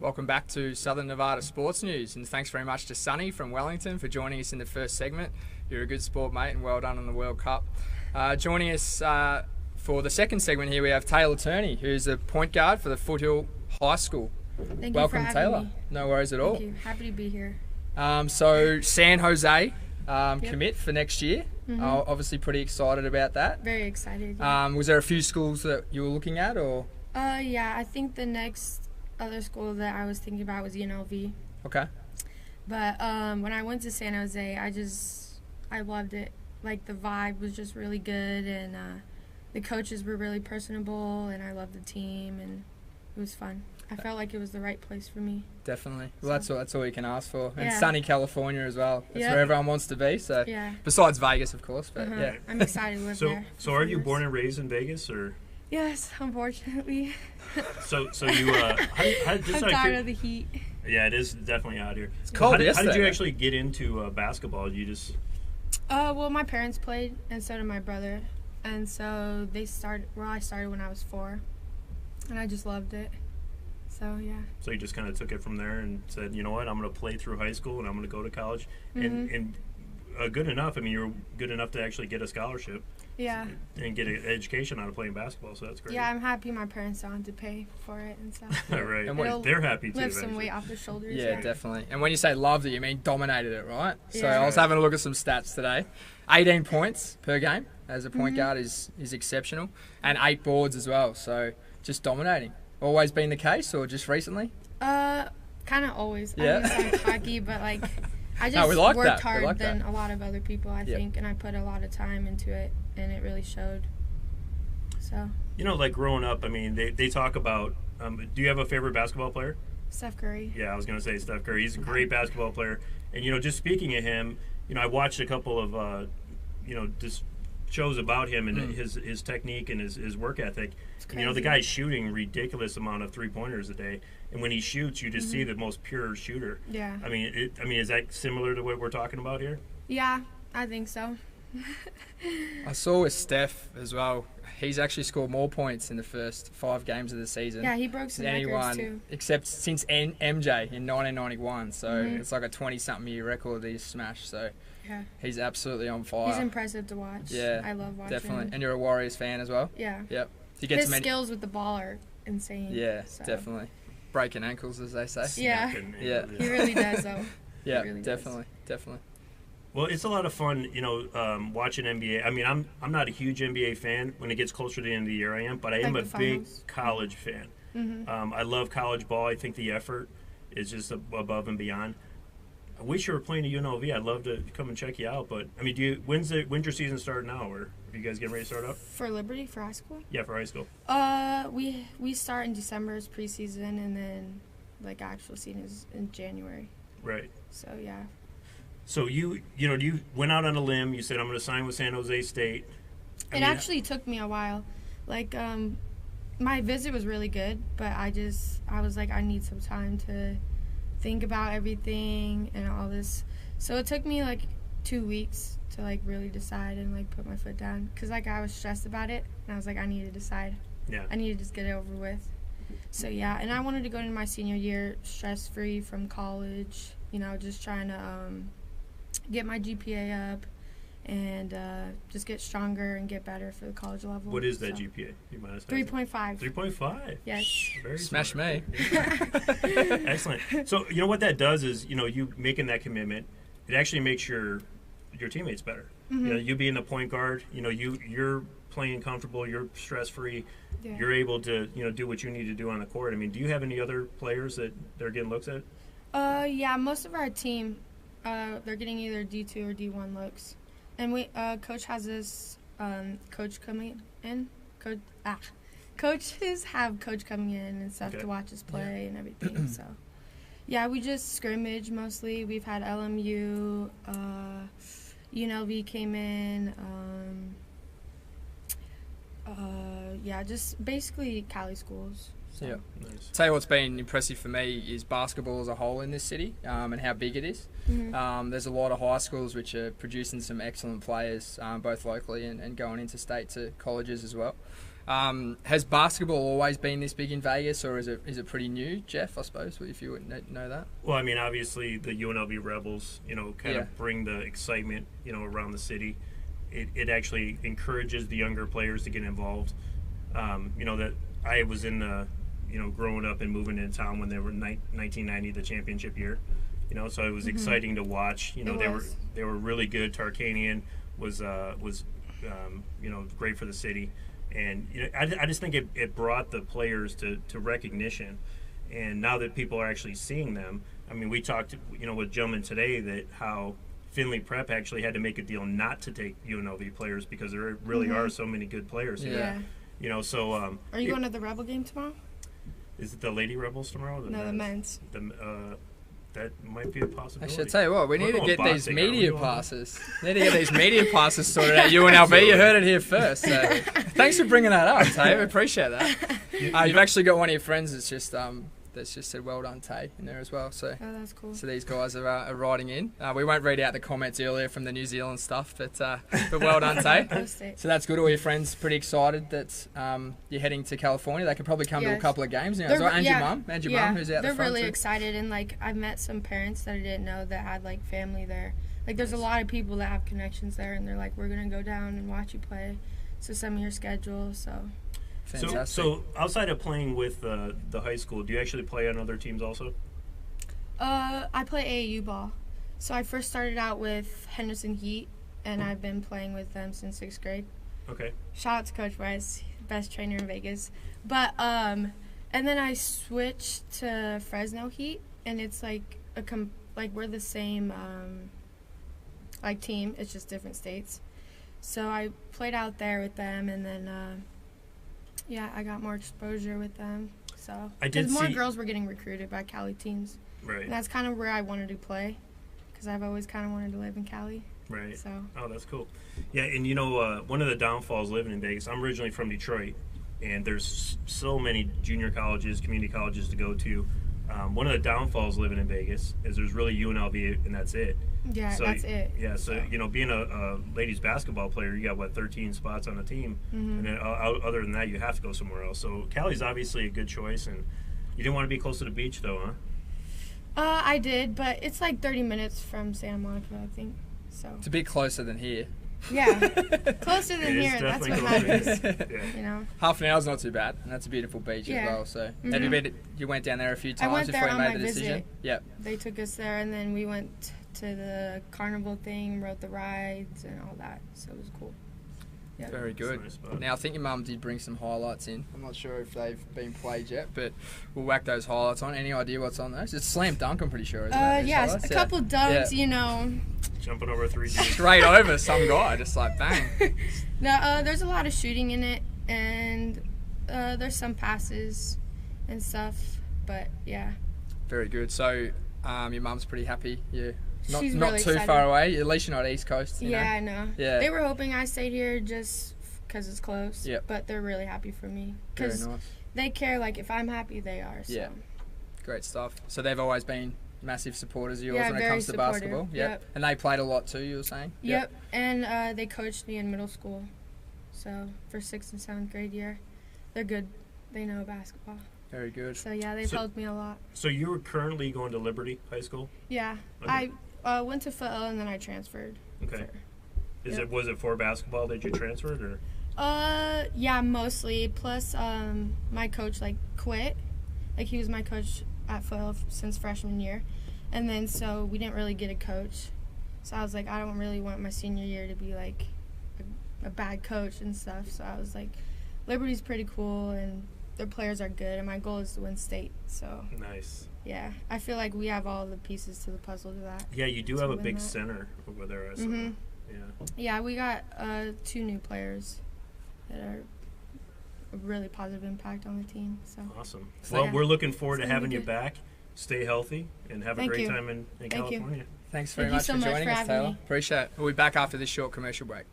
Welcome back to Southern Nevada Sports News, and thanks very much to Sonny from Wellington for joining us in the first segment. You're a good sport, mate, and well done on the World Cup. Joining us for the second segment here, we have Taylor Turney, who's a point guard for the Foothill High School. Thank Welcome, you for Taylor. having me. No worries at all. Thank you. Happy to be here. So San Jose Yep. commit for next year. Mhm. Obviously pretty excited about that. Very excited. Yeah. Was there a few schools that you were looking at, or? Yeah, I think the next other school that I was thinking about was UNLV. Okay. But when I went to San Jose, I loved it. Like, the vibe was just really good, and the coaches were really personable, and I loved the team, and it was fun. I felt like it was the right place for me. Definitely. Well, that's all you can ask for. And Yeah. sunny California as well. That's Yep. where everyone wants to be. So Yeah. besides Vegas, of course. But Uh-huh. yeah. I'm excited to live there. So are you born and raised in Vegas, or? Yes, unfortunately. So you how I'm tired of the heat. Yeah, it is definitely out here. It's cold How did you yesterday. actually get into basketball? You just Well, my parents played, and so did my brother. And so I started when I was 4, and I just loved it. So, yeah. so you just kind of took it from there and said, you know what, I'm going to play through high school and I'm going to go to college, and good enough. I mean, you're good enough to actually get a scholarship Yeah. and get an education out of playing basketball. So that's great. Yeah, I'm happy my parents don't have to pay for it and stuff. Right. And It'll They're happy too. Lift some actually. weight off their shoulders. Yeah, definitely. And when you say loved it, you mean dominated it, right? So Yeah. I was having a look at some stats today. 18 points per game as a point guard is exceptional, and 8 boards as well. So just dominating. Always been the case, or just recently? Kind of always. Yeah. I mean, it's like hockey, but like I No, just we like worked that. We hard like than that. a lot of other people, I Yep. think, and I put a lot of time into it, and it really showed. So, You know, like growing up, I mean, they talk about. Do you have a favorite basketball player? Steph Curry. Yeah, I was going to say Steph Curry. He's a great basketball player. And, just speaking of him, I watched a couple of, just shows about him and his technique and his work ethic. It's And, the crazy. guy's shooting ridiculous amount of three-pointers a day. And when he shoots, you just see the most pure shooter. Yeah. I mean, is that similar to what we're talking about here? Yeah, I think so. I saw with Steph as well. He's actually scored more points in the first 5 games of the season. Yeah, he broke some than records anyone too. except since MJ in 1991. So Mhm. it's like a 20-something year record that he's smashed. So Yeah. he's absolutely on fire. He's impressive to watch. Yeah, I love watching definitely. him. And you're a Warriors fan as well. Yeah. Yep. He gets His many. skills with the ball are insane. Yeah, so. definitely. Breaking ankles, as they say. Yeah. Snapping, Yeah. He really does, though. Yeah, really does. definitely. Well, it's a lot of fun, watching NBA. I mean, I'm not a huge NBA fan. When it gets closer to the end of the year, I am, but I am Like a the big finals. college fan. I love college ball. I think the effort is just above and beyond. I wish you were playing at UNLV. I'd love to come and check you out. But I mean, when's your season start now, or are you guys getting ready to start up? For Liberty, for high school? Yeah, for high school. We start in December as preseason, and then like actual season is in January. Right. So yeah. So you went out on a limb. You said, I'm going to sign with San Jose State. I It mean, actually took me a while. Like, my visit was really good, but I was like, I need some time to think about everything and all this. So it took me like 2 weeks to like really decide and like put my foot down, because like I was stressed about it, and I was like, I need to decide. Yeah. I need to just get it over with. So yeah, and I wanted to go into my senior year stress-free from college, just trying to get my GPA up and just get stronger and get better for the college level. What is that So, GPA? You mind us 3.5. 3.5. Yes. Very Smash smart. me. Excellent. So what that does is, you making that commitment, it actually makes your teammates better. You being the point guard, you're playing comfortable, you're stress free, Yeah. you're able to do what you need to do on the court. I mean, do you have any other players that they're getting looks at? Yeah, most of our team, they're getting either D2 or D1 looks, and coach has this coach coming in. Coaches have coach coming in and stuff to watch us play and everything. So, yeah, we just scrimmage mostly. We've had LMU, UNLV came in. Just basically Cali schools. So. Yeah. Nice. Tell you what's been impressive for me is basketball as a whole in this city, and how big it is. There's a lot of high schools which are producing some excellent players, both locally and going into state to colleges as well. Has basketball always been this big in Vegas, or is it pretty new, Jeff, I suppose, if you would know that? Well, I mean, obviously the UNLV Rebels, kind of bring the excitement, around the city. It actually encourages the younger players to get involved. That I was in the, growing up and moving into town when they were 1990, the championship year. So it was exciting to watch. They were really good. Tarkanian was great for the city. And I just think it brought the players to recognition, and now that people are actually seeing them, I mean, we talked with gentlemen today that how Findlay Prep actually had to make a deal not to take UNLV players because there really are so many good players here. So are you going to the Rebel game tomorrow? Is it the Lady Rebels tomorrow? No, the men's. That might be a possibility. I should tell you what, we need to get these media passes. Need to get these media passes sorted out. UNLV, you heard it here first. So thanks for bringing that up, Tay. We appreciate that. You've actually got one of your friends that's just said well done, Tay, in there as well. So that's cool. So these guys are writing in. We won't read out the comments earlier from the New Zealand stuff, but well done, Tay. So that's good. All your friends pretty excited that you're heading to California. They could probably come to a couple of games now. And your mum, who's out the front. They're really too. Excited, and I've met some parents that I didn't know that had family there. There's a lot of people that have connections there, and they're like, we're gonna go down and watch you play. So send me your schedule. Fantastic. So outside of playing with the high school, do you actually play on other teams also? I play AAU ball. So I first started out with Henderson Heat, and I've been playing with them since 6th grade. Okay. Shout out to Coach Bryce, best trainer in Vegas. But and then I switched to Fresno Heat, and it's we're the same team. It's just different states. So I played out there with them, and then I got more exposure with them. So because more girls were getting recruited by Cali teams. Right. And that's kind of where I wanted to play, because I've always kind of wanted to live in Cali. Right. So. Oh, that's cool. Yeah, and one of the downfalls living in Vegas, I'm originally from Detroit, and there's so many junior colleges, community colleges to go to. One of the downfalls living in Vegas is there's really UNLV, and that's it. Yeah, so, that's it. Yeah, so being a ladies basketball player, you got 13 spots on the team, and then other than that, you have to go somewhere else. So Cali's obviously a good choice, and you didn't want to be close to the beach, though, huh? I did, but it's 30 minutes from Santa Monica, I think. So it's a bit closer than here. Yeah, closer than here. That's what matters. Half an hour's not too bad, and that's a beautiful beach as well. So have you went down there a few times before you made the decision? Yep. They took us there, and then we went to the carnival thing, rode the rides, and all that. So it was cool. Yep. Very good. Nice, now, I think your mum did bring some highlights in. I'm not sure if they've been played yet, but we'll whack those highlights on. Any idea what's on those? It's slam dunk, I'm pretty sure, isn't it? Yeah, a couple dunks, Jumping over 3 Gs. Straight over some guy, just bang. No, there's a lot of shooting in it, and there's some passes and stuff, but yeah. Very good. So your mum's pretty happy. Yeah. She's not really too excited. far away. At least you're not East Coast. You know? I know. Yeah. They were hoping I stayed here just because it's close. Yep. But they're really happy for me. Very nice. They care, if I'm happy, they are. So. Yeah. Great stuff. So they've always been massive supporters of yours when it comes to supportive. basketball. Yep. And they played a lot too, you were saying? Yep. And they coached me in middle school. So for 6th and 7th grade year, they're good. They know basketball. Very good. So they've helped me a lot. So you were currently going to Liberty High School? Yeah. Okay. I went to Foothill, and then I transferred. Okay. Was it for basketball that you transferred, or? Yeah, mostly. Plus, my coach quit. He was my coach at Foothill since freshman year, and then so we didn't really get a coach. So I was I don't really want my senior year to be a bad coach and stuff. So I was Liberty's pretty cool, and their players are good, and my goal is to win state. So nice. Yeah, I feel we have all the pieces to the puzzle to that. Yeah, you do have a big center over there. Yeah, we got 2 new players that are a really positive impact on the team. So awesome. Well, we're looking forward to having you back. Stay healthy and have a great time in California. Thanks very much for joining us, Taylor. Appreciate it. We'll be back after this short commercial break.